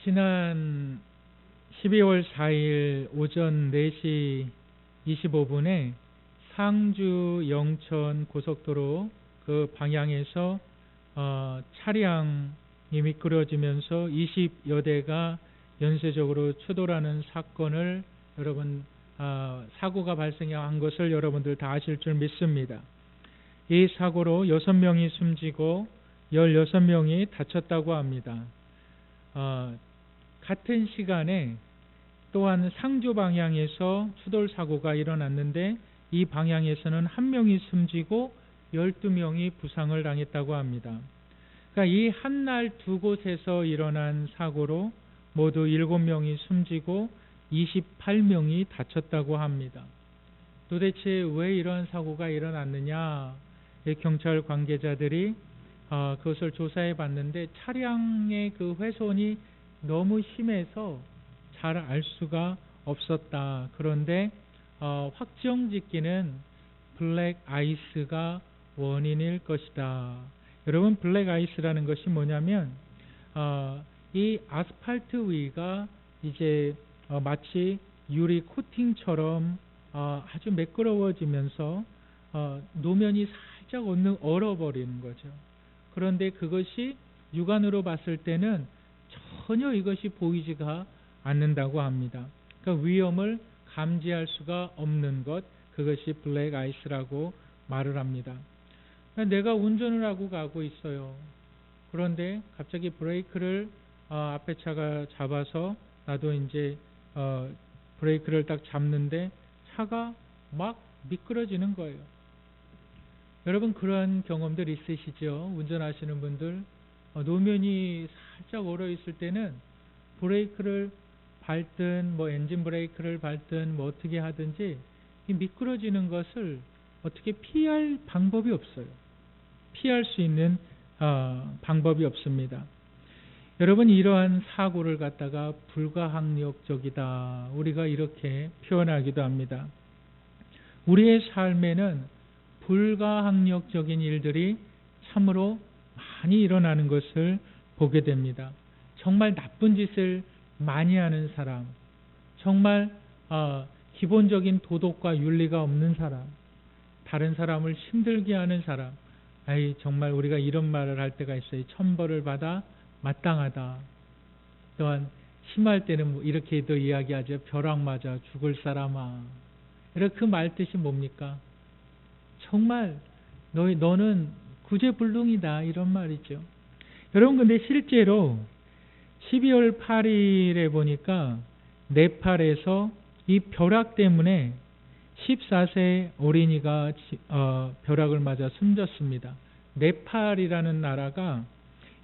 지난 12월 4일 오전 4시 25분에 상주 영천 고속도로 그 방향에서 차량이 미끄러지면서 20여 대가 연쇄적으로 추돌하는 사건을 여러분 사고가 발생한 것을 여러분들 다 아실 줄 믿습니다. 이 사고로 6명이 숨지고 16명이 다쳤다고 합니다. 같은 시간에 또한 상주 방향에서 추돌 사고가 일어났는데 이 방향에서는 1명이 숨지고 12명이 부상을 당했다고 합니다. 그러니까 이 한 날 두 곳에서 일어난 사고로 모두 7명이 숨지고 28명이 다쳤다고 합니다. 도대체 왜 이런 사고가 일어났느냐? 경찰 관계자들이 그것을 조사해 봤는데 차량의 그 훼손이 너무 심해서 잘 알 수가 없었다. 그런데 확정짓기는 블랙 아이스가 원인일 것이다. 여러분, 블랙 아이스라는 것이 뭐냐면 이 아스팔트 위가 이제 마치 유리 코팅처럼 아주 매끄러워지면서 노면이 살짝 얼어버리는 거죠. 그런데 그것이 육안으로 봤을 때는 전혀 이것이 보이지가 않는다고 합니다. 그러니까 위험을 감지할 수가 없는 것, 그것이 블랙 아이스라고 말을 합니다. 내가 운전을 하고 가고 있어요. 그런데 갑자기 브레이크를 앞에 차가 잡아서 나도 이제 브레이크를 딱 잡는데 차가 막 미끄러지는 거예요. 여러분, 그런 경험들 있으시죠? 운전하시는 분들 노면이 살짝 얼어 있을 때는 브레이크를 밟든 엔진 브레이크를 밟든 어떻게 하든지 이 미끄러지는 것을 어떻게 피할 방법이 없어요. 피할 수 있는 방법이 없습니다. 여러분, 이러한 사고를 갖다가 불가항력적이다, 우리가 이렇게 표현하기도 합니다. 우리의 삶에는 불가항력적인 일들이 참으로 많이 일어나는 것을 보게 됩니다. 정말 나쁜 짓을 많이 하는 사람, 정말 기본적인 도덕과 윤리가 없는 사람, 다른 사람을 힘들게 하는 사람, 정말 우리가 이런 말을 할 때가 있어요. 천벌을 받아 마땅하다. 또한 심할 때는 이렇게도 이야기하죠. 벼락 맞아 죽을 사람아. 이렇게 그 말 뜻이 뭡니까? 정말 너는 구제불능이다, 이런 말이죠. 여러분, 근데 실제로 12월 8일에 보니까 네팔에서 이 벼락 때문에 14세 어린이가 벼락을 맞아 숨졌습니다. 네팔이라는 나라가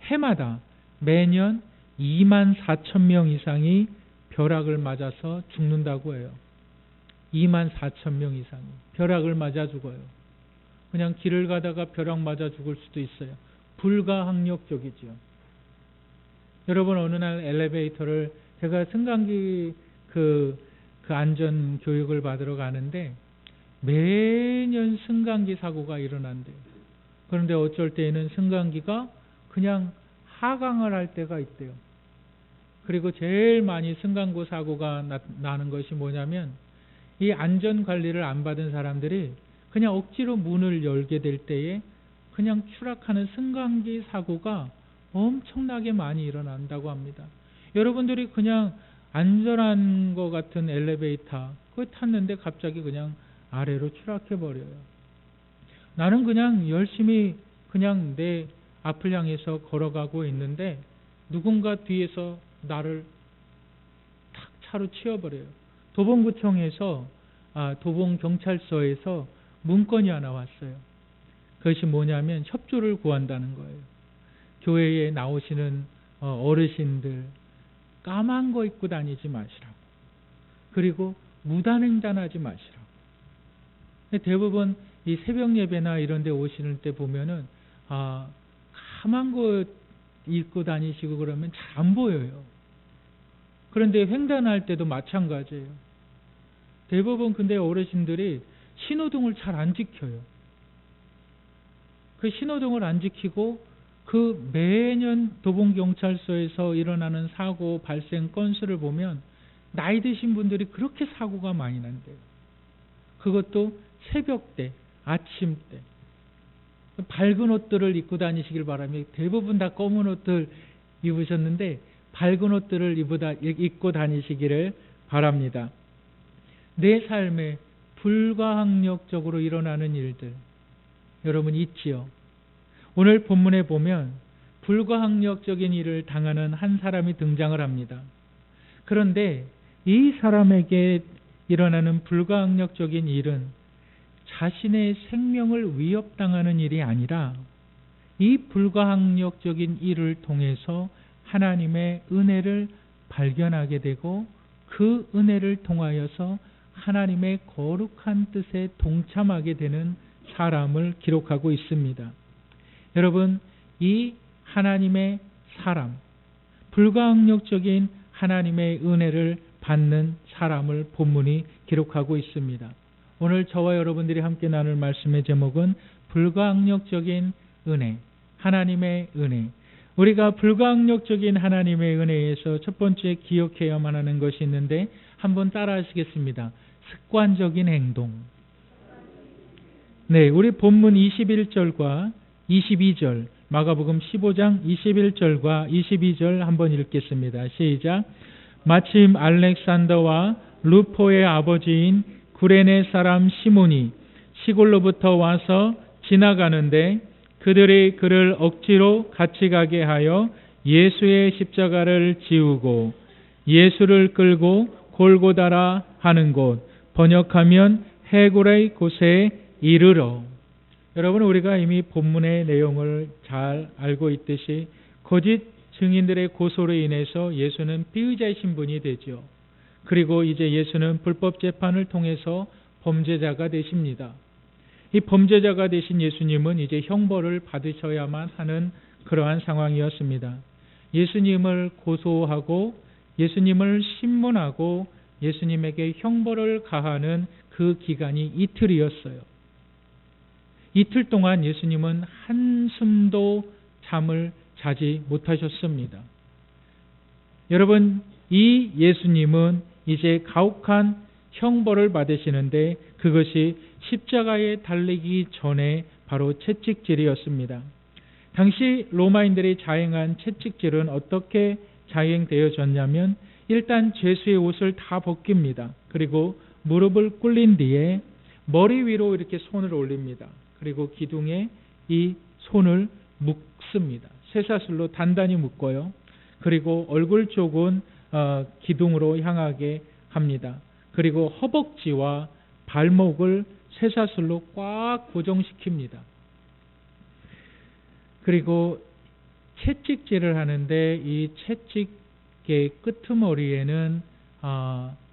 해마다 매년 24,000명 이상이 벼락을 맞아서 죽는다고 해요. 24,000명 이상이 벼락을 맞아 죽어요. 그냥 길을 가다가 벼락 맞아 죽을 수도 있어요. 불가항력적이죠. 여러분, 어느 날 엘리베이터를, 제가 승강기 그 안전 교육을 받으러 가는데 매년 승강기 사고가 일어난대요. 그런데 어쩔 때에는 승강기가 그냥 하강을 할 때가 있대요. 그리고 제일 많이 승강고 사고가 나는 것이 뭐냐면 이 안전 관리를 안 받은 사람들이 그냥 억지로 문을 열게 될 때에 그냥 추락하는 승강기 사고가 엄청나게 많이 일어난다고 합니다. 여러분들이 그냥 안전한 것 같은 엘리베이터 그거 탔는데 갑자기 그냥 아래로 추락해 버려요. 나는 그냥 열심히 그냥 내 앞을 향해서 걸어가고 있는데 누군가 뒤에서 나를 탁 차로 치워버려요. 도봉구청에서 도봉경찰서에서 문건이 하나 왔어요. 그것이 뭐냐면 협조를 구한다는 거예요. 교회에 나오시는 어르신들 까만 거 입고 다니지 마시라고. 그리고 무단횡단하지 마시라고. 대부분 이 새벽 예배나 이런 데 오시는 때 보면은 까만 거 입고 다니시고 그러면 잘 안 보여요. 그런데 횡단할 때도 마찬가지예요. 대부분 근데 어르신들이 신호등을 잘 안 지켜요. 그 신호등을 안 지키고 그 매년 도봉경찰서에서 일어나는 사고 발생 건수를 보면 나이 드신 분들이 그렇게 사고가 많이 난대요. 그것도 새벽 때, 아침 때. 밝은 옷들을 입고 다니시길 바라며, 대부분 다 검은 옷들 입으셨는데 밝은 옷들을 입고 다니시기를 바랍니다. 내 삶에 불가항력적으로 일어나는 일들 여러분 있지요? 오늘 본문에 보면 불가항력적인 일을 당하는 한 사람이 등장을 합니다. 그런데 이 사람에게 일어나는 불가항력적인 일은 자신의 생명을 위협당하는 일이 아니라 이 불가항력적인 일을 통해서 하나님의 은혜를 발견하게 되고 그 은혜를 통하여서 하나님의 거룩한 뜻에 동참하게 되는 사람을 기록하고 있습니다. 여러분, 이 하나님의 사람, 불가항력적인 하나님의 은혜를 받는 사람을 본문이 기록하고 있습니다. 오늘 저와 여러분들이 함께 나눌 말씀의 제목은 불가항력적인 은혜, 하나님의 은혜. 우리가 불가항력적인 하나님의 은혜에서 첫 번째 기억해야만 하는 것이 있는데 한번 따라 하시겠습니다. 습관적인 행동. 네, 우리 본문 21절과 22절, 마가복음 15장 21절과 22절 한번 읽겠습니다. 시작. 마침 알렉산더와 루포의 아버지인 구레네 사람 시몬이 시골로부터 와서 지나가는데 그들이 그를 억지로 같이 가게 하여 예수의 십자가를 지우고 예수를 끌고 골고다라 하는 곳, 번역하면 해골의 곳에 이르러. 여러분, 우리가 이미 본문의 내용을 잘 알고 있듯이 거짓 증인들의 고소로 인해서 예수는 피의자의 신분이 되죠. 그리고 이제 예수는 불법 재판을 통해서 범죄자가 되십니다. 이 범죄자가 되신 예수님은 이제 형벌을 받으셔야만 하는 그러한 상황이었습니다. 예수님을 고소하고 예수님을 신문하고 예수님에게 형벌을 가하는 그 기간이 이틀이었어요. 이틀 동안 예수님은 한숨도 잠을 자지 못하셨습니다. 여러분, 이 예수님은 이제 가혹한 형벌을 받으시는데 그것이 십자가에 달리기 전에 바로 채찍질이었습니다. 당시 로마인들이 자행한 채찍질은 어떻게 자행되어졌냐면 일단 죄수의 옷을 다 벗깁니다. 그리고 무릎을 꿇린 뒤에 머리 위로 이렇게 손을 올립니다. 그리고 기둥에 이 손을 묶습니다. 쇠사슬로 단단히 묶어요. 그리고 얼굴 쪽은 기둥으로 향하게 합니다. 그리고 허벅지와 발목을 쇠사슬로 꽉 고정시킵니다. 그리고 채찍질을 하는데 이 채찍의 끄트머리에는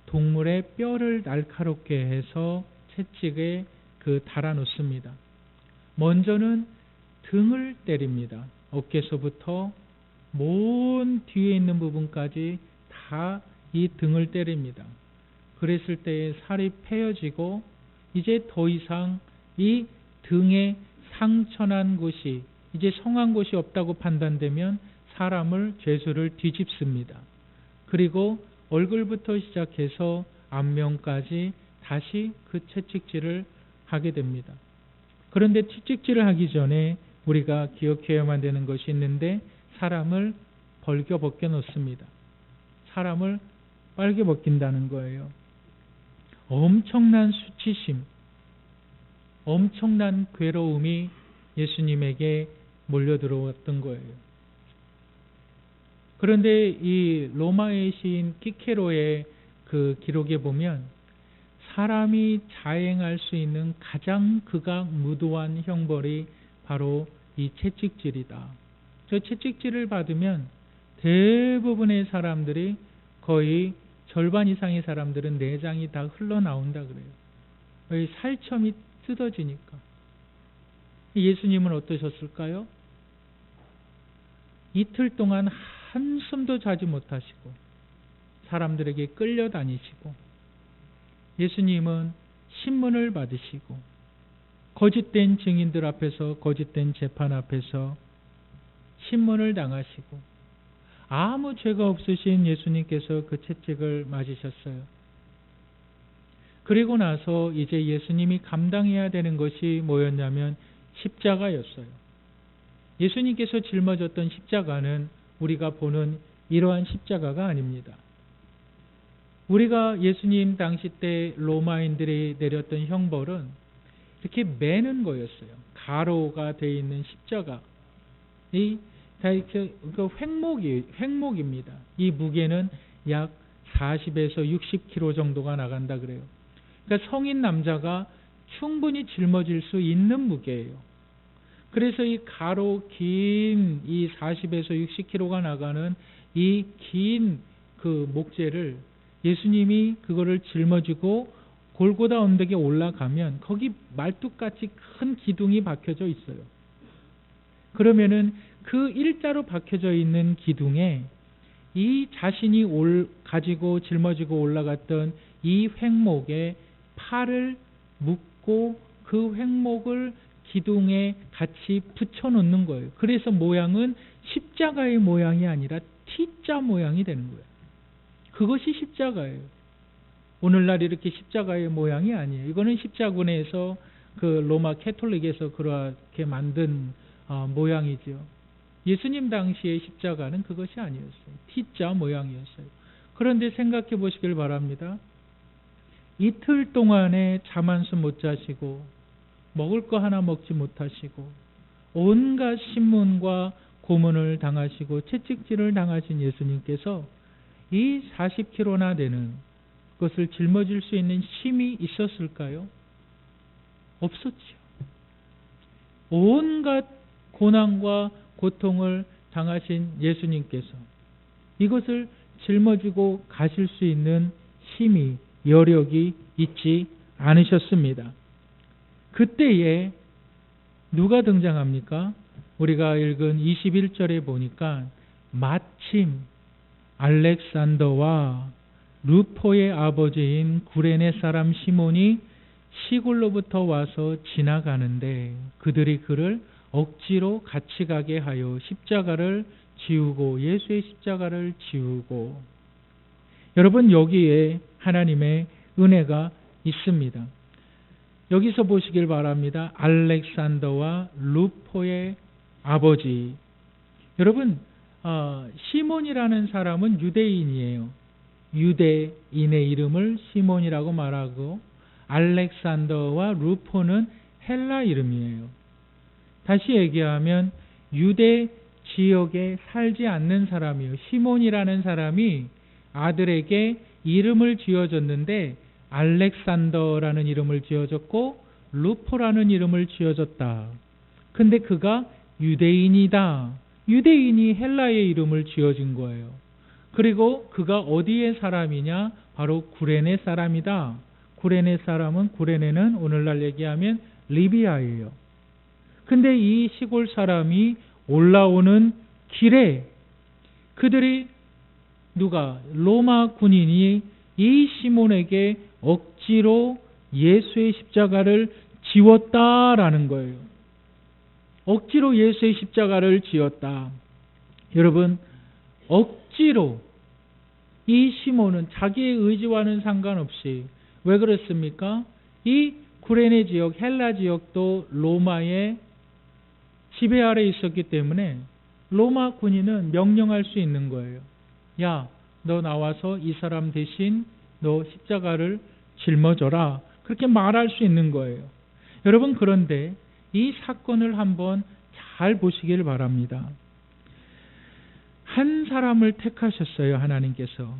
동물의 뼈를 날카롭게 해서 채찍에 달아 놓습니다. 먼저는 등을 때립니다. 어깨서부터 먼 뒤에 있는 부분까지 다 이 등을 때립니다. 그랬을 때에 살이 패여지고 이제 더 이상 이 등에 상처난 곳이 이제 성한 곳이 없다고 판단되면 사람을 죄수를 뒤집습니다. 그리고 얼굴부터 시작해서 안면까지 다시 그 채찍질을 하게 됩니다. 그런데 채찍질을 하기 전에 우리가 기억해야만 되는 것이 있는데 사람을 벌겨 벗겨 놓습니다. 사람을 빨개 벗긴다는 거예요. 엄청난 수치심, 엄청난 괴로움이 예수님에게 몰려들어왔던 거예요. 그런데 이 로마의 시인 키케로의 그 기록에 보면 사람이 자행할 수 있는 가장 극악무도한 형벌이 바로 이 채찍질이다. 저 채찍질을 받으면 대부분의 사람들이 거의 절반 이상의 사람들은 내장이 다 흘러나온다 그래요. 살점이 뜯어지니까. 예수님은 어떠셨을까요? 이틀 동안 한숨도 자지 못하시고 사람들에게 끌려다니시고 예수님은 신문을 받으시고 거짓된 증인들 앞에서 거짓된 재판 앞에서 신문을 당하시고 아무 죄가 없으신 예수님께서 그 채찍을 맞으셨어요. 그리고 나서 이제 예수님이 감당해야 되는 것이 뭐였냐면 십자가였어요. 예수님께서 짊어졌던 십자가는 우리가 보는 이러한 십자가가 아닙니다. 우리가 예수님 당시 때 로마인들이 내렸던 형벌은 이렇게 매는 거였어요. 가로가 되어 있는 십자가. 그 횡목입니다. 이 무게는 약 40에서 60kg 정도가 나간다 그래요. 그러니까 성인 남자가 충분히 짊어질 수 있는 무게예요. 그래서 이 가로 긴 이 40에서 60kg가 나가는 이 긴 그 목재를 예수님이 그거를 짊어지고 골고다 언덕에 올라가면 거기 말뚝같이 큰 기둥이 박혀져 있어요. 그러면은 그 일자로 박혀져 있는 기둥에 이 자신이 가지고 짊어지고 올라갔던 이 횡목에 팔을 묶고 그 횡목을 기둥에 같이 붙여놓는 거예요. 그래서 모양은 십자가의 모양이 아니라 T자 모양이 되는 거예요. 그것이 십자가예요. 오늘날 이렇게 십자가의 모양이 아니에요. 이거는 십자군에서 그 로마 캐톨릭에서 그렇게 만든 모양이죠. 예수님 당시의 십자가는 그것이 아니었어요. T자 모양이었어요. 그런데 생각해 보시길 바랍니다. 이틀 동안에 잠 한숨 못 자시고 먹을 거 하나 먹지 못하시고 온갖 신문과 고문을 당하시고 채찍질을 당하신 예수님께서 이 40kg나 되는 것을 짊어질 수 있는 힘이 있었을까요? 없었죠. 온갖 고난과 고통을 당하신 예수님께서 이것을 짊어지고 가실 수 있는 힘이, 여력이 있지 않으셨습니다. 그때에 누가 등장합니까? 우리가 읽은 21절에 보니까 마침 알렉산더와 루포의 아버지인 구레네 사람 시몬이 시골로부터 와서 지나가는데 그들이 그를 억지로 같이 가게 하여 십자가를 지우고 예수의 십자가를 지우고. 여러분, 여기에 하나님의 은혜가 있습니다. 여기서 보시길 바랍니다. 알렉산더와 루포의 아버지. 여러분, 시몬이라는 사람은 유대인이에요. 유대인의 이름을 시몬이라고 말하고 알렉산더와 루포는 헬라 이름이에요. 다시 얘기하면 유대 지역에 살지 않는 사람이에요. 시몬이라는 사람이 아들에게 이름을 지어줬는데 알렉산더라는 이름을 지어줬고 루포라는 이름을 지어줬다. 근데 그가 유대인이다. 유대인이 헬라의 이름을 지어준 거예요. 그리고 그가 어디의 사람이냐? 바로 구레네 사람이다. 구레네 사람은, 구레네는 오늘날 얘기하면 리비아예요. 근데 이 시골 사람이 올라오는 길에 그들이 로마 군인이 이 시몬에게 억지로 예수의 십자가를 지웠다라는 거예요. 억지로 예수의 십자가를 지었다. 여러분, 억지로 이 시몬은 자기의 의지와는 상관없이 왜 그렇습니까? 이 구레네 지역, 헬라 지역도 로마의 지배 아래 있었기 때문에 로마 군인은 명령할 수 있는 거예요. 야, 너 나와서 이 사람 대신 너 십자가를 짊어져라. 그렇게 말할 수 있는 거예요. 여러분, 그런데 이 사건을 한번 잘 보시길 바랍니다. 한 사람을 택하셨어요, 하나님께서.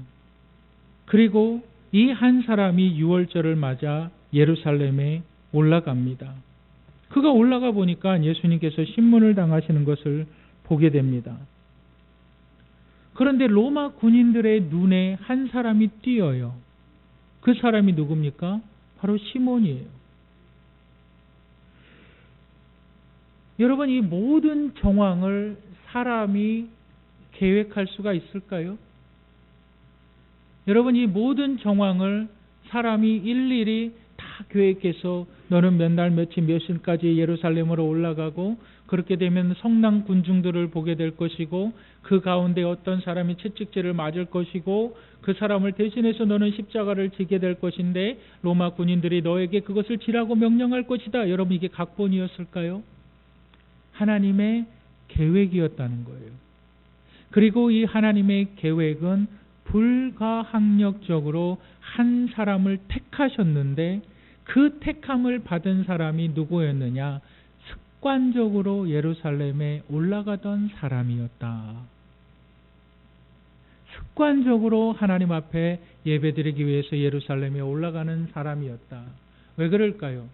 그리고 이 한 사람이 유월절을 맞아 예루살렘에 올라갑니다. 그가 올라가 보니까 예수님께서 신문을 당하시는 것을 보게 됩니다. 그런데 로마 군인들의 눈에 한 사람이 띄어요. 그 사람이 누굽니까? 바로 시몬이에요. 여러분, 이 모든 정황을 사람이 계획할 수가 있을까요? 여러분, 이 모든 정황을 사람이 일일이 다 계획해서 너는 몇 날 며칠 몇 시까지 예루살렘으로 올라가고 그렇게 되면 성난 군중들을 보게 될 것이고 그 가운데 어떤 사람이 채찍질을 맞을 것이고 그 사람을 대신해서 너는 십자가를 지게 될 것인데 로마 군인들이 너에게 그것을 지라고 명령할 것이다. 여러분 이게 각본이었을까요? 하나님의 계획이었다는 거예요. 그리고 이 하나님의 계획은 불가항력적으로 한 사람을 택하셨는데 그 택함을 받은 사람이 누구였느냐? 습관적으로 예루살렘에 올라가던 사람이었다. 습관적으로 하나님 앞에 예배드리기 위해서 예루살렘에 올라가는 사람이었다. 왜 그럴까요?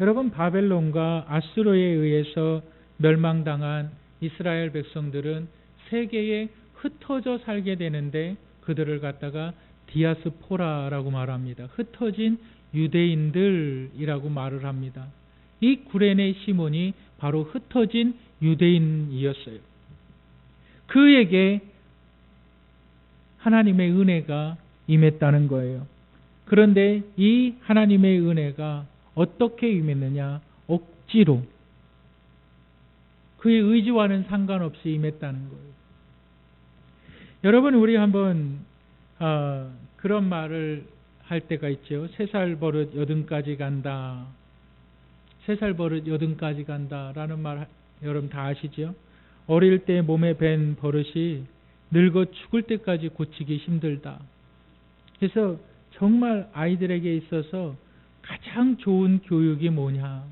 여러분 바벨론과 아수르에 의해서 멸망당한 이스라엘 백성들은 세계에 흩어져 살게 되는데 그들을 갖다가 디아스포라라고 말합니다. 흩어진 유대인들이라고 말을 합니다. 이 구레네 시몬이 바로 흩어진 유대인이었어요. 그에게 하나님의 은혜가 임했다는 거예요. 그런데 이 하나님의 은혜가 어떻게 임했느냐? 억지로 그의 의지와는 상관없이 임했다는 거예요. 여러분 우리 한번 그런 말을 할 때가 있죠. 3살 버릇 여든까지 간다. 3살 버릇 여든까지 간다 라는 말 여러분 다 아시죠? 어릴 때 몸에 밴 버릇이 늙어 죽을 때까지 고치기 힘들다. 그래서 정말 아이들에게 있어서 가장 좋은 교육이 뭐냐?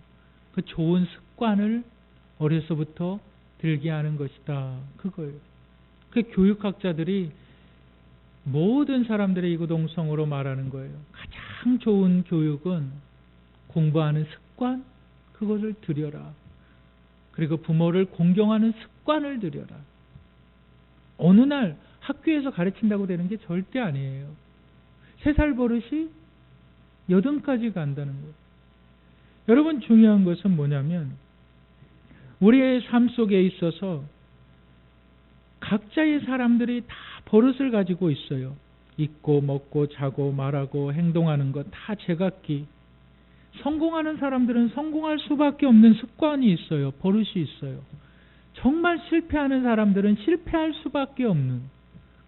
그 좋은 습관을 어려서부터 들게 하는 것이다. 그거예요. 그 교육학자들이 모든 사람들의 이구동성으로 말하는 거예요. 가장 좋은 교육은 공부하는 습관, 그것을 들여라. 그리고 부모를 공경하는 습관을 들여라. 어느 날 학교에서 가르친다고 되는 게 절대 아니에요. 3살 버릇이 80까지 간다는 거예요. 여러분 중요한 것은 뭐냐면 우리의 삶 속에 있어서 각자의 사람들이 다 버릇을 가지고 있어요. 입고 먹고 자고 말하고 행동하는 것 다 제각기. 성공하는 사람들은 성공할 수밖에 없는 습관이 있어요. 버릇이 있어요. 정말 실패하는 사람들은 실패할 수밖에 없는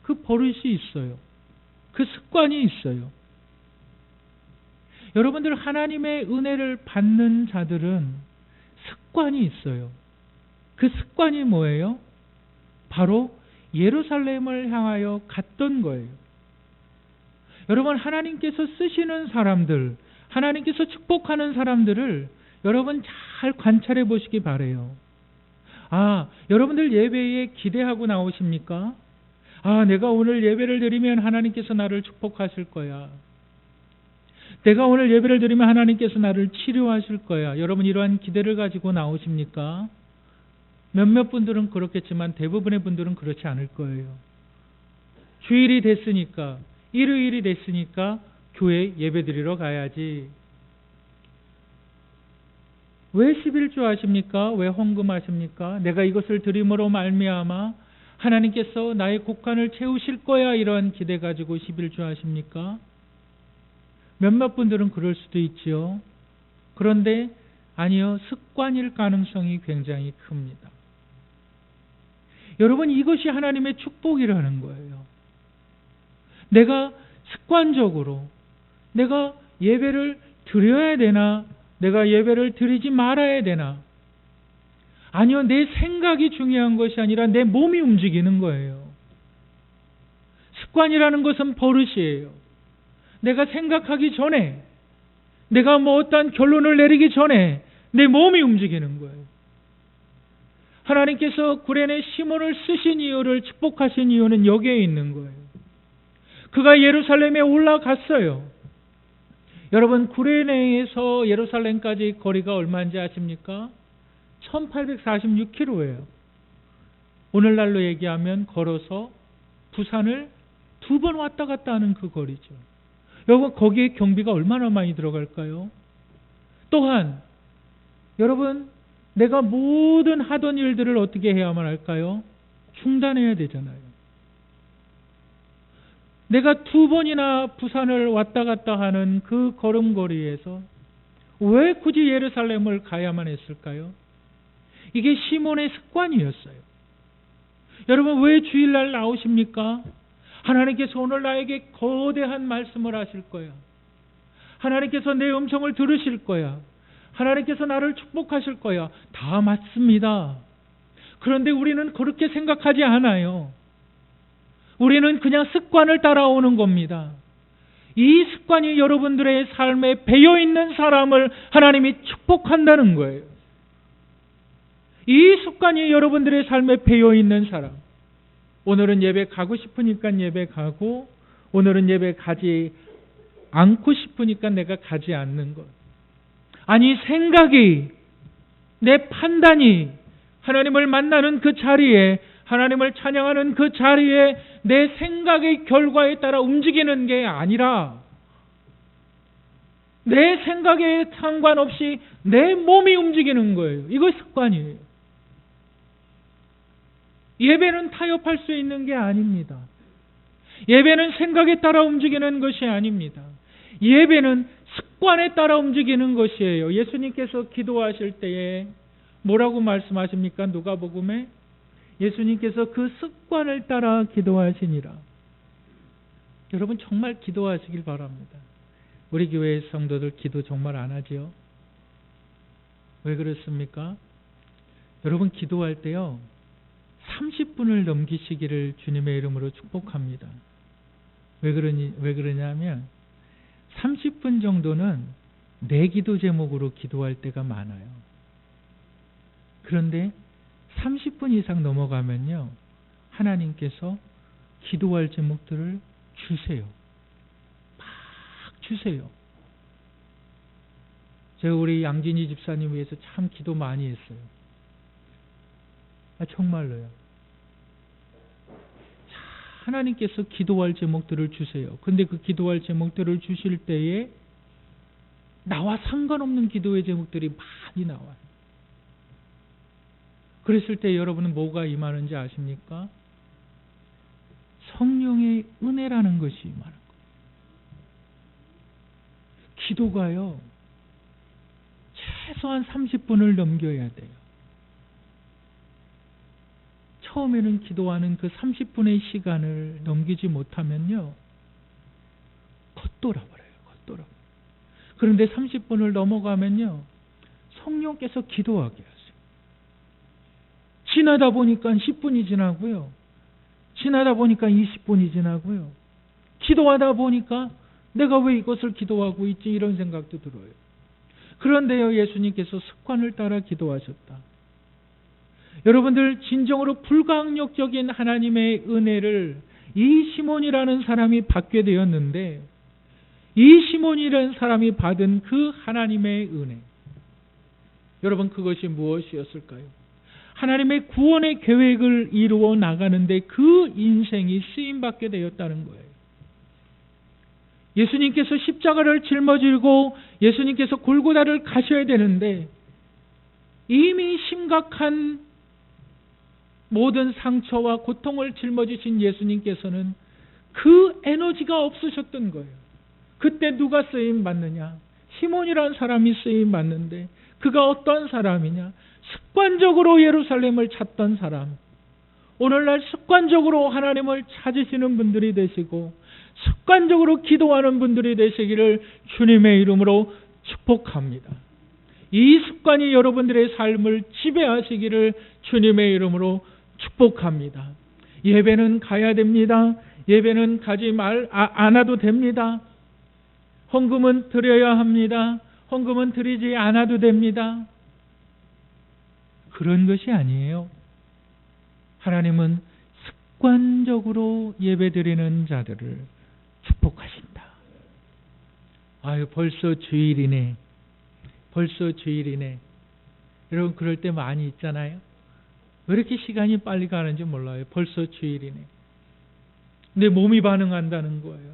그 버릇이 있어요. 그 습관이 있어요. 여러분들 하나님의 은혜를 받는 자들은 습관이 있어요. 그 습관이 뭐예요? 바로 예루살렘을 향하여 갔던 거예요. 여러분 하나님께서 쓰시는 사람들, 하나님께서 축복하는 사람들을 여러분 잘 관찰해 보시기 바라요. 여러분들 예배에 기대하고 나오십니까? 내가 오늘 예배를 드리면 하나님께서 나를 축복하실 거야. 내가 오늘 예배를 드리면 하나님께서 나를 치료하실 거야. 여러분 이러한 기대를 가지고 나오십니까? 몇몇 분들은 그렇겠지만 대부분의 분들은 그렇지 않을 거예요. 주일이 됐으니까, 일요일이 됐으니까 교회 예배 드리러 가야지. 왜 11조 하십니까? 왜 헌금하십니까? 내가 이것을 드림으로 말미암아 하나님께서 나의 곡간을 채우실 거야. 이러한 기대 가지고 11조 하십니까? 몇몇 분들은 그럴 수도 있지요. 그런데 아니요. 습관일 가능성이 굉장히 큽니다. 여러분 이것이 하나님의 축복이라는 거예요. 내가 습관적으로 내가 예배를 드려야 되나? 내가 예배를 드리지 말아야 되나? 아니요. 내 생각이 중요한 것이 아니라 내 몸이 움직이는 거예요. 습관이라는 것은 버릇이에요. 내가 생각하기 전에, 내가 어떠한 결론을 내리기 전에 내 몸이 움직이는 거예요. 하나님께서 구레네 시몬을 쓰신 이유를 축복하신 이유는 여기에 있는 거예요. 그가 예루살렘에 올라갔어요. 여러분 구레네에서 예루살렘까지 거리가 얼마인지 아십니까? 1846km예요. 오늘날로 얘기하면 걸어서 부산을 2번 왔다 갔다 하는 그 거리죠. 여러분 거기에 경비가 얼마나 많이 들어갈까요? 또한 여러분 내가 모든 하던 일들을 어떻게 해야만 할까요? 중단해야 되잖아요. 내가 2번이나 부산을 왔다 갔다 하는 그 걸음거리에서 왜 굳이 예루살렘을 가야만 했을까요? 이게 시몬의 습관이었어요. 여러분, 왜 주일날 나오십니까? 하나님께서 오늘 나에게 거대한 말씀을 하실 거야. 하나님께서 내 음성을 들으실 거야. 하나님께서 나를 축복하실 거야. 다 맞습니다. 그런데 우리는 그렇게 생각하지 않아요. 우리는 그냥 습관을 따라오는 겁니다. 이 습관이 여러분들의 삶에 배어있는 사람을 하나님이 축복한다는 거예요. 이 습관이 여러분들의 삶에 배어있는 사람. 오늘은 예배 가고 싶으니까 예배 가고, 오늘은 예배 가지 않고 싶으니까 내가 가지 않는 것. 아니, 생각이, 내 판단이 하나님을 만나는 그 자리에, 하나님을 찬양하는 그 자리에 내 생각의 결과에 따라 움직이는 게 아니라 내 생각에 상관없이 내 몸이 움직이는 거예요. 이거 습관이에요. 예배는 타협할 수 있는 게 아닙니다. 예배는 생각에 따라 움직이는 것이 아닙니다. 예배는 습관에 따라 움직이는 것이에요. 예수님께서 기도하실 때에 뭐라고 말씀하십니까? 누가복음에 예수님께서 그 습관을 따라 기도하시니라. 여러분, 정말 기도하시길 바랍니다. 우리 교회 성도들 기도 정말 안 하지요? 왜 그렇습니까? 여러분, 기도할 때요 30분을 넘기시기를 주님의 이름으로 축복합니다. 왜 그러냐면 30분 정도는 내 기도 제목으로 기도할 때가 많아요. 그런데 30분 이상 넘어가면요 하나님께서 기도할 제목들을 주세요. 막 주세요. 제가 우리 양진희 집사님 위해서 참 기도 많이 했어요. 정말로요. 하나님께서 기도할 제목들을 주세요. 근데 그 기도할 제목들을 주실 때에 나와 상관없는 기도의 제목들이 많이 나와요. 그랬을 때 여러분은 뭐가 임하는지 아십니까? 성령의 은혜라는 것이 임하는 거예요. 기도가요 최소한 30분을 넘겨야 돼요. 처음에는 기도하는 그 30분의 시간을 넘기지 못하면요 겉돌아버려요. 그런데 30분을 넘어가면요 성령께서 기도하게 하세요. 지나다 보니까 10분이 지나고요. 지나다 보니까 20분이 지나고요. 기도하다 보니까 내가 왜 이것을 기도하고 있지? 이런 생각도 들어요. 그런데요 예수님께서 습관을 따라 기도하셨다. 여러분들, 진정으로 불가항력적인 하나님의 은혜를 이 시몬이라는 사람이 받게 되었는데, 이 시몬이라는 사람이 받은 그 하나님의 은혜, 여러분 그것이 무엇이었을까요? 하나님의 구원의 계획을 이루어 나가는데 그 인생이 쓰임받게 되었다는 거예요. 예수님께서 십자가를 짊어지고 예수님께서 골고다를 가셔야 되는데 이미 심각한 모든 상처와 고통을 짊어지신 예수님께서는 그 에너지가 없으셨던 거예요. 그때 누가 쓰임 받느냐? 시몬이라는 사람이 쓰임 받는데 그가 어떤 사람이냐? 습관적으로 예루살렘을 찾던 사람. 오늘날 습관적으로 하나님을 찾으시는 분들이 되시고 습관적으로 기도하는 분들이 되시기를 주님의 이름으로 축복합니다. 이 습관이 여러분들의 삶을 지배하시기를 주님의 이름으로 축복합니다. 예배는 가야 됩니다. 예배는 가지 않아도 됩니다. 헌금은 드려야 합니다. 헌금은 드리지 않아도 됩니다. 그런 것이 아니에요. 하나님은 습관적으로 예배드리는 자들을 축복하신다. 아유, 벌써 주일이네. 여러분 그럴 때 많이 있잖아요. 왜 이렇게 시간이 빨리 가는지 몰라요. 벌써 주일이네. 내 몸이 반응한다는 거예요.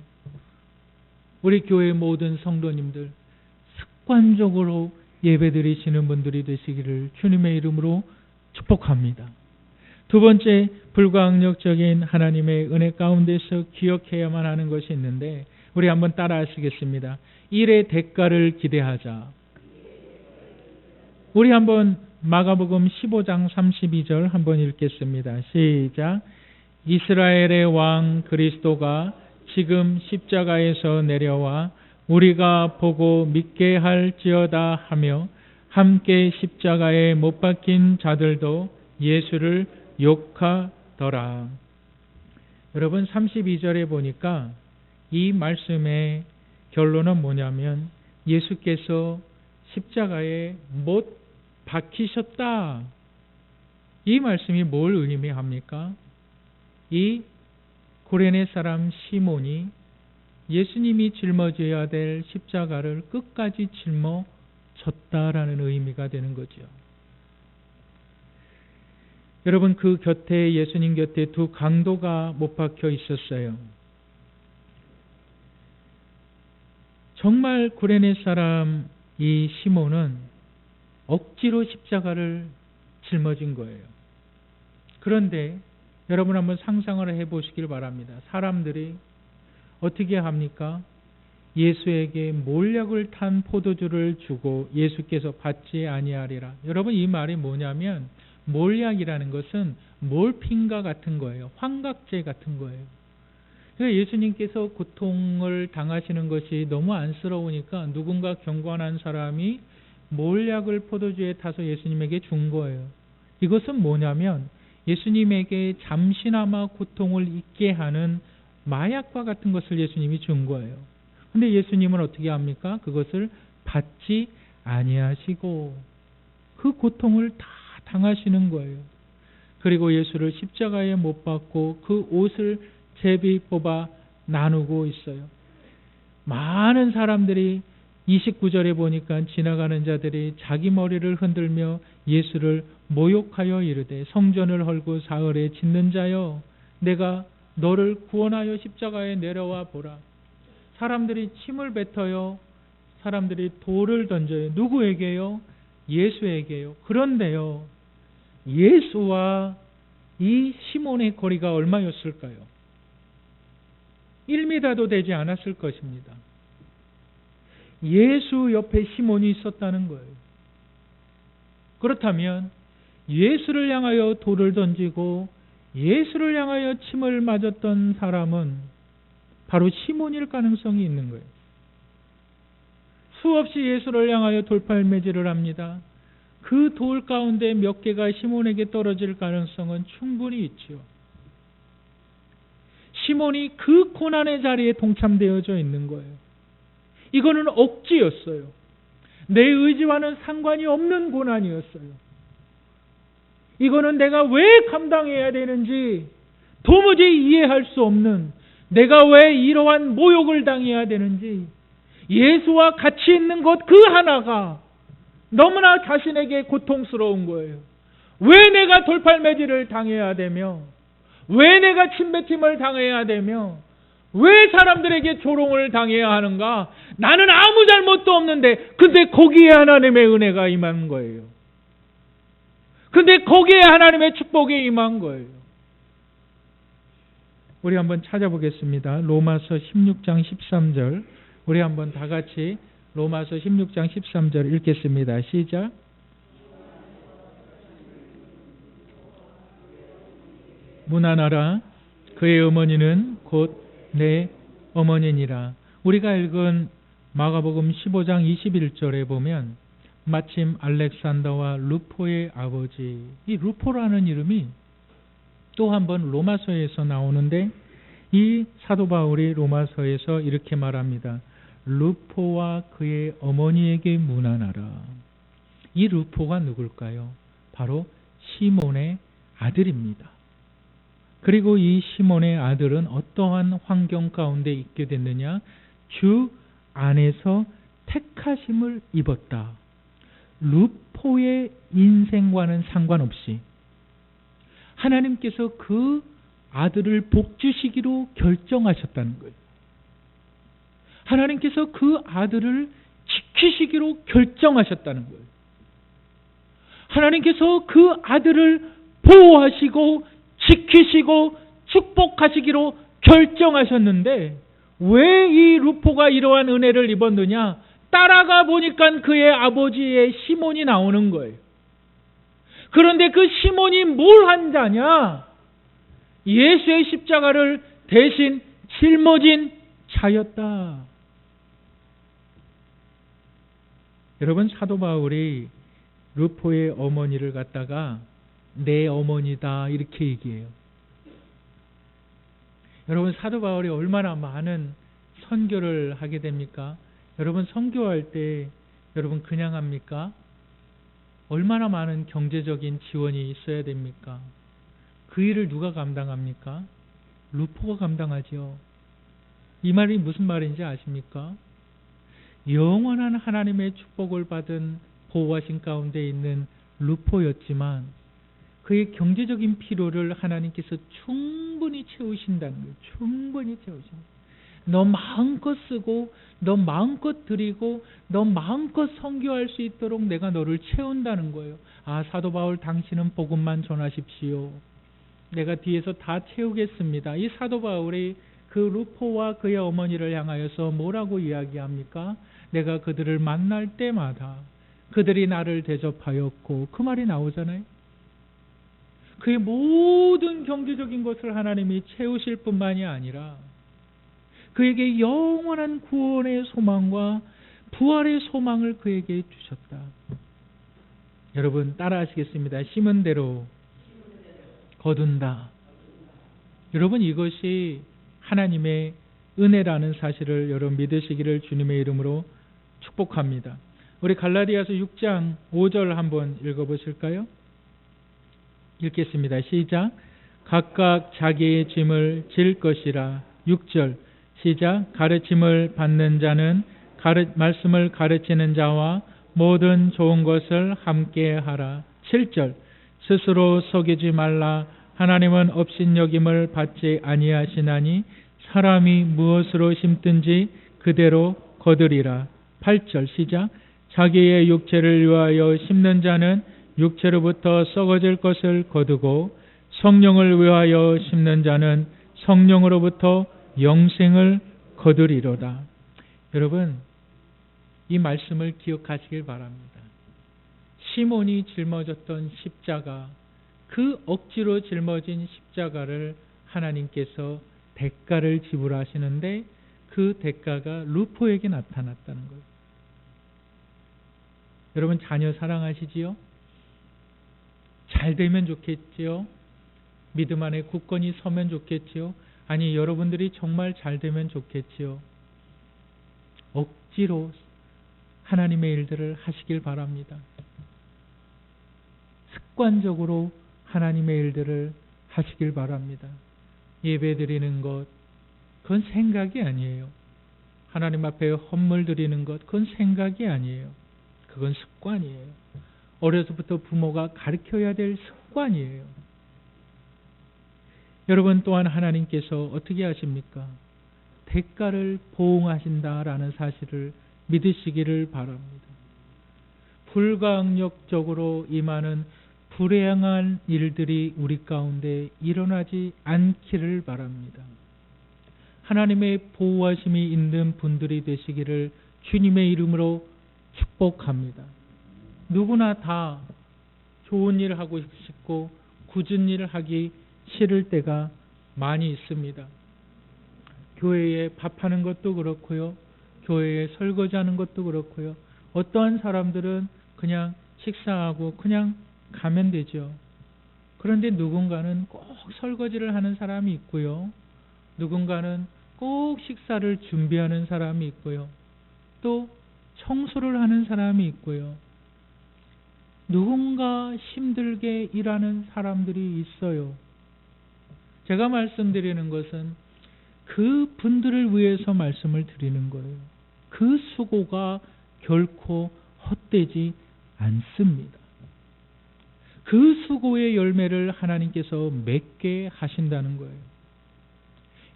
우리 교회 모든 성도님들 습관적으로 예배드리시는 분들이 되시기를 주님의 이름으로 축복합니다. 두 번째, 불가항력적인 하나님의 은혜 가운데서 기억해야만 하는 것이 있는데 우리 한번 따라 하시겠습니다. 일의 대가를 기대하자. 우리 한번 마가복음 15장 32절 한번 읽겠습니다. 시작. 이스라엘의 왕 그리스도가 지금 십자가에서 내려와 우리가 보고 믿게 할지어다 하며 함께 십자가에 못 박힌 자들도 예수를 욕하더라. 여러분 32절에 보니까 이 말씀의 결론은 뭐냐면 예수께서 십자가에 못 박히셨다. 이 말씀이 뭘 의미합니까? 이 구레네 사람 시몬이 예수님이 짊어져야 될 십자가를 끝까지 짊어졌다라는 의미가 되는 거죠. 여러분 그 곁에 예수님 곁에 두 강도가 못 박혀 있었어요. 정말 구레네 사람 이 시몬은 억지로 십자가를 짊어진 거예요. 그런데 여러분 한번 상상을 해보시길 바랍니다. 사람들이 어떻게 합니까? 예수에게 몰약을 탄 포도주를 주고 예수께서 받지 아니하리라. 여러분 이 말이 뭐냐면 몰약이라는 것은 몰핀과 같은 거예요. 환각제 같은 거예요. 그래서 예수님께서 고통을 당하시는 것이 너무 안쓰러우니까 누군가 경건한 사람이 몰약을 포도주에 타서 예수님에게 준 거예요. 이것은 뭐냐면 예수님에게 잠시나마 고통을 잊게 하는 마약과 같은 것을 예수님이 준 거예요. 근데 예수님은 어떻게 합니까? 그것을 받지 아니하시고 그 고통을 다 당하시는 거예요. 그리고 예수를 십자가에 못 박고 그 옷을 제비 뽑아 나누고 있어요. 많은 사람들이 29절에 보니까 지나가는 자들이 자기 머리를 흔들며 예수를 모욕하여 이르되 성전을 헐고 사흘에 짓는 자여 내가 너를 구원하여 십자가에 내려와 보라. 사람들이 침을 뱉어요. 사람들이 돌을 던져요. 누구에게요? 예수에게요. 그런데요, 예수와 이 시몬의 거리가 얼마였을까요? 1m도 되지 않았을 것입니다. 예수 옆에 시몬이 있었다는 거예요. 그렇다면 예수를 향하여 돌을 던지고 예수를 향하여 침을 맞았던 사람은 바로 시몬일 가능성이 있는 거예요. 수없이 예수를 향하여 돌팔매질을 합니다. 그 돌 가운데 몇 개가 시몬에게 떨어질 가능성은 충분히 있지요. 시몬이 그 고난의 자리에 동참되어져 있는 거예요. 이거는 억지였어요. 내 의지와는 상관이 없는 고난이었어요. 이거는 내가 왜 감당해야 되는지 도무지 이해할 수 없는, 내가 왜 이러한 모욕을 당해야 되는지, 예수와 같이 있는 것 그 하나가 너무나 자신에게 고통스러운 거예요. 왜 내가 돌팔매질을 당해야 되며, 왜 내가 침뱉음을 당해야 되며, 왜 사람들에게 조롱을 당해야 하는가? 나는 아무 잘못도 없는데, 근데 거기에 하나님의 은혜가 임한 거예요. 근데 거기에 하나님의 축복이 임한 거예요. 우리 한번 찾아보겠습니다. 로마서 16장 13절. 우리 한번 다 같이 로마서 16장 13절 읽겠습니다. 시작. 문안하라. 그의 어머니는 곧 내 어머니니라. 우리가 읽은 마가복음 15장 21절에 보면 마침 알렉산더와 루포의 아버지, 이 루포라는 이름이 또 한 번 로마서에서 나오는데, 이 사도 바울이 로마서에서 이렇게 말합니다. 루포와 그의 어머니에게 문안하라. 이 루포가 누굴까요? 바로 시몬의 아들입니다. 그리고 이 시몬의 아들은 어떠한 환경 가운데 있게 됐느냐? 주 안에서 택하심을 입었다. 루포의 인생과는 상관없이 하나님께서 그 아들을 복주시기로 결정하셨다는 거예요. 하나님께서 그 아들을 지키시기로 결정하셨다는 거예요. 하나님께서 그 아들을 보호하시고 지키시고 축복하시기로 결정하셨는데, 왜 이 루포가 이러한 은혜를 입었느냐? 따라가 보니까 그의 아버지의 시몬이 나오는 거예요. 그런데 그 시몬이 뭘 한 자냐? 예수의 십자가를 대신 짊어진 자였다. 여러분, 사도 바울이 루포의 어머니를 갖다가 내 어머니다 이렇게 얘기해요. 여러분, 사도 바울이 얼마나 많은 선교를 하게 됩니까? 여러분, 선교할 때 여러분 그냥 합니까? 얼마나 많은 경제적인 지원이 있어야 됩니까? 그 일을 누가 감당합니까? 루포가 감당하죠. 이 말이 무슨 말인지 아십니까? 영원한 하나님의 축복을 받은 보호하신 가운데 있는 루포였지만 그의 경제적인 필요를 하나님께서 충분히 채우신다는 거예요. 충분히 채우신다. 너 마음껏 쓰고 너 마음껏 드리고 너 마음껏 선교할 수 있도록 내가 너를 채운다는 거예요. 아, 사도 바울 당신은 복음만 전하십시오. 내가 뒤에서 다 채우겠습니다. 이 사도 바울이 그 루포와 그의 어머니를 향하여서 뭐라고 이야기합니까? 내가 그들을 만날 때마다 그들이 나를 대접하였고, 그 말이 나오잖아요. 그의 모든 경제적인 것을 하나님이 채우실 뿐만이 아니라 그에게 영원한 구원의 소망과 부활의 소망을 그에게 주셨다. 여러분, 따라 하시겠습니다. 심은 대로 거둔다. 여러분, 이것이 하나님의 은혜라는 사실을 여러분 믿으시기를 주님의 이름으로 축복합니다. 우리 갈라디아서 6장 5절 한번 읽어보실까요? 읽겠습니다. 시작. 각각 자기의 짐을 질 것이라. 6절 시작. 가르침을 받는 자는 말씀을 가르치는 자와 모든 좋은 것을 함께 하라. 7절 스스로 속이지 말라. 하나님은 업신여김을 받지 아니하시나니 사람이 무엇으로 심든지 그대로 거두리라. 8절 시작. 자기의 육체를 위하여 심는 자는 육체로부터 썩어질 것을 거두고 성령을 위하여 심는 자는 성령으로부터 영생을 거두리로다. 여러분, 이 말씀을 기억하시길 바랍니다. 시몬이 짊어졌던 십자가, 그 억지로 짊어진 십자가를 하나님께서 대가를 지불하시는데 그 대가가 루포에게 나타났다는 거예요. 여러분, 자녀 사랑하시지요? 잘 되면 좋겠지요? 믿음 안에 굳건히 서면 좋겠지요? 아니, 여러분들이 정말 잘 되면 좋겠지요? 억지로 하나님의 일들을 하시길 바랍니다. 습관적으로 하나님의 일들을 하시길 바랍니다. 예배 드리는 것, 그건 생각이 아니에요. 하나님 앞에 헌물 드리는 것, 그건 생각이 아니에요. 그건 습관이에요. 어려서부터 부모가 가르쳐야 될 습관이에요. 여러분, 또한 하나님께서 어떻게 하십니까? 대가를 보응하신다라는 사실을 믿으시기를 바랍니다. 불가항력적으로 임하는 불행한 일들이 우리 가운데 일어나지 않기를 바랍니다. 하나님의 보호하심이 있는 분들이 되시기를 주님의 이름으로 축복합니다. 누구나 다 좋은 일을 하고 싶고 굳은 일을 하기 싫을 때가 많이 있습니다. 교회에 밥하는 것도 그렇고요. 교회에 설거지하는 것도 그렇고요. 어떠한 사람들은 그냥 식사하고 그냥 가면 되죠. 그런데 누군가는 꼭 설거지를 하는 사람이 있고요. 누군가는 꼭 식사를 준비하는 사람이 있고요. 또 청소를 하는 사람이 있고요. 누군가 힘들게 일하는 사람들이 있어요. 제가 말씀드리는 것은 그 분들을 위해서 말씀을 드리는 거예요. 그 수고가 결코 헛되지 않습니다. 그 수고의 열매를 하나님께서 맺게 하신다는 거예요.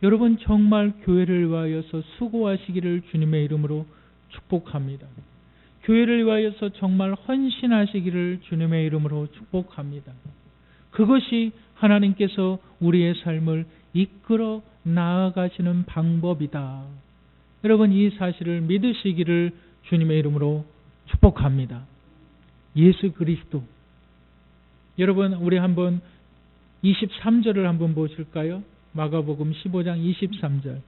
여러분, 정말 교회를 위하여서 수고하시기를 주님의 이름으로 축복합니다. 교회를 위하여서 정말 헌신하시기를 주님의 이름으로 축복합니다. 그것이 하나님께서 우리의 삶을 이끌어 나아가시는 방법이다. 여러분, 이 사실을 믿으시기를 주님의 이름으로 축복합니다. 예수 그리스도. 여러분, 우리 한번 23절을 한번 보실까요? 마가복음 15장 23절.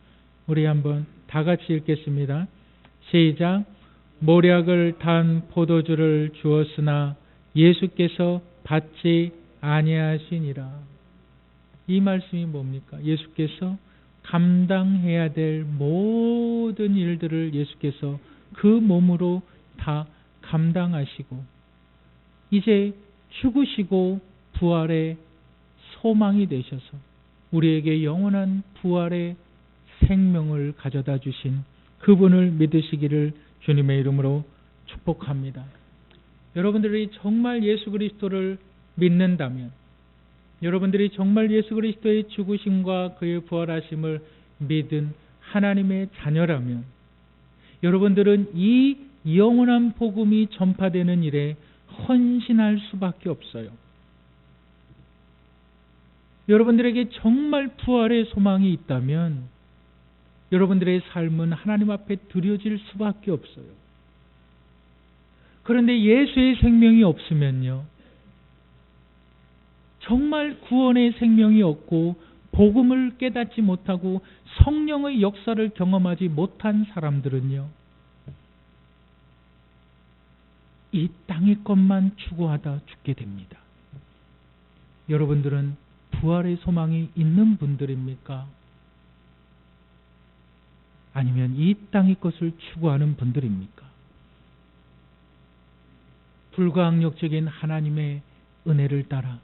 우리 한번 다 같이 읽겠습니다. 시작. 모략을 단 포도주를 주었으나 예수께서 받지 아니하시니라. 이 말씀이 뭡니까? 예수께서 감당해야 될 모든 일들을 예수께서 그 몸으로 다 감당하시고 이제 죽으시고 부활의 소망이 되셔서 우리에게 영원한 부활의 생명을 가져다 주신 그분을 믿으시기를 주님의 이름으로 축복합니다. 여러분들이 정말 예수 그리스도를 믿는다면, 여러분들이 정말 예수 그리스도의 죽으심과 그의 부활하심을 믿은 하나님의 자녀라면 여러분들은 이 영원한 복음이 전파되는 일에 헌신할 수밖에 없어요. 여러분들에게 정말 부활의 소망이 있다면 여러분들의 삶은 하나님 앞에 드려질 수밖에 없어요. 그런데 예수의 생명이 없으면요, 정말 구원의 생명이 없고 복음을 깨닫지 못하고 성령의 역사를 경험하지 못한 사람들은요, 이 땅의 것만 추구하다 죽게 됩니다. 여러분들은 부활의 소망이 있는 분들입니까? 아니면 이 땅의 것을 추구하는 분들입니까? 불가항력적인 하나님의 은혜를 따라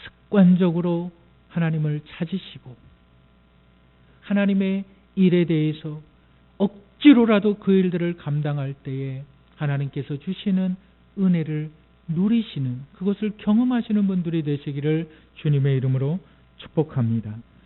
습관적으로 하나님을 찾으시고 하나님의 일에 대해서 억지로라도 그 일들을 감당할 때에 하나님께서 주시는 은혜를 누리시는, 그것을 경험하시는 분들이 되시기를 주님의 이름으로 축복합니다.